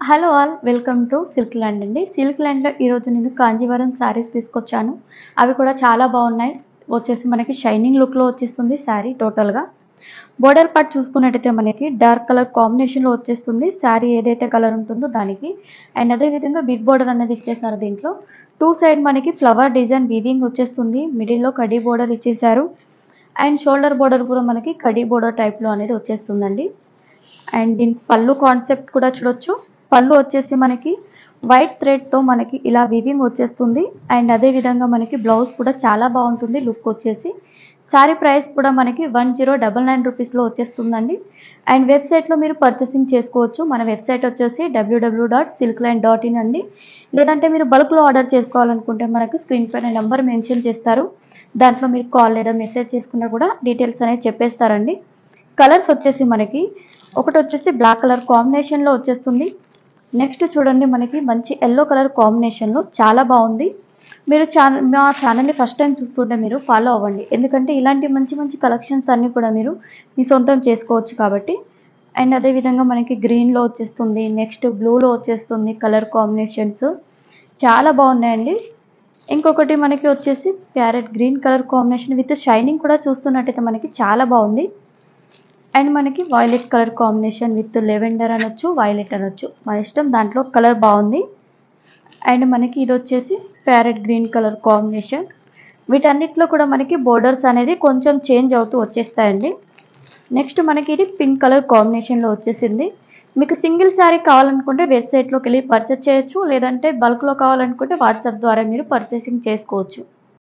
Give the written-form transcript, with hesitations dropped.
Hello all welcome to silk land అండి. Silk ల్యాండ్‌లో ఈరోజు నేను కాంజీవరం శారీస్ తీసుకొచ్చాను. అవి కూడా చాలా బాగున్నాయి. వచ్చేసి మనకి షైనింగ్ లుక్‌లో వచ్చేస్తుంది శారీ టోటల్‌గా. బోర్డర్ పార్ట్ చూసుకున్నట్టయితే మనకి డార్క్ కలర్ కాంబినేషన్‌లో వచ్చేస్తుంది. శారీ ఏదైతే కలర్ ఉంటుందో దానికి. అండ్ అదే విధంగా బిగ్ బోర్డర్ అనేది ఇచ్చేసారు దీంట్లో. టూ సైడ్ మనకి ఫ్లవర్ డిజైన్ వీవింగ్ వచ్చేస్తుంది. మిడిల్‌లో కడీ బోర్డర్ ఇచ్చేసారు. అండ్ షోల్డర్ బోర్డర్ కూడా మనకి కడీ బోర్డర్ టైప్‌లో అనేది వచ్చేస్తుందండి. అండ్ దీని పళ్ళు కాన్సెప్ట్ కూడా చూడొచ్చు. పళ్ళు వచ్చేసి మనకి వైట్ థ్రెడ్‌తో మనకి ఇలా వీవింగ్ వచ్చేస్తుంది. అండ్ అదే విధంగా మనకి బ్లౌజ్ కూడా చాలా బాగుంటుంది లుక్ వచ్చేసి. శారీ ప్రైస్ కూడా మనకి 1099 రూపీస్‌లో వచ్చేస్తుందండి. అండ్ వెబ్‌సైట్‌లో మీరు పర్చేసింగ్ చేసుకోవచ్చు. మన వెబ్‌సైట్ వచ్చేసి www.silkline.in అండి. లేదంటే మీరు బల్క్‌లో ఆర్డర్ చేసుకోవాలనుకుంటే మనకు స్క్రీన్ పైన నెంబర్ మెన్షన్ చేస్తారు. దాంట్లో మీరు కాల్ లేదా మెసేజ్ చేసుకున్నా కూడా డీటెయిల్స్ అనేవి చెప్పేస్తారండి. కలర్స్ వచ్చేసి మనకి ఒకటొచ్చేసి బ్లాక్ కలర్ కాంబినేషన్‌లో వచ్చేస్తుంది. నెక్స్ట్ చూడండి మనకి మంచి యెల్లో కలర్ కాంబినేషన్‌లో చాలా బాగుంది. మీరు మా ఛానల్‌ని ఫస్ట్ టైం చూస్తుంటే మీరు ఫాలో అవ్వండి. ఎందుకంటే ఇలాంటి మంచి మంచి కలెక్షన్స్ అన్నీ కూడా మీరు మీ సొంతం చేసుకోవచ్చు కాబట్టి. అండ్ అదే విధంగా మనకి గ్రీన్‌లో వచ్చేస్తుంది. నెక్స్ట్ బ్లూలో వచ్చేస్తుంది కలర్ కాంబినేషన్స్. చాలా బాగున్నాయండి. ఇంకొకటి మనకి వచ్చేసి parrot green colour combination with shining కూడా చూస్తున్నట్టయితే మనకి చాలా బాగుంది. అండ్ మనకి violet colour combination with lavender అనొచ్చు, వైలెట్ అనొచ్చు. మన ఇష్టం, దాంట్లో కలర్ బాగుంది. అండ్ మనకి ఇది వచ్చేసి ప్యారెట్ గ్రీన్ కలర్ కాంబినేషన్. వీటన్నిటిలో కూడా మనకి బోర్డర్స్ అనేది కొంచెం చేంజ్ అవుతూ వచ్చేస్తాయండి. నెక్స్ట్ మనకి ఇది పింక్ కలర్ కాంబినేషన్లో వచ్చేసింది. మీకు సింగిల్ శారీ కావాలనుకుంటే వెబ్సైట్లోకి వెళ్ళి పర్చేస్ చేయొచ్చు. లేదంటే బల్క్లో కావాలనుకుంటే వాట్సాప్ ద్వారా మీరు పర్చేసింగ్ చేసుకోవచ్చు.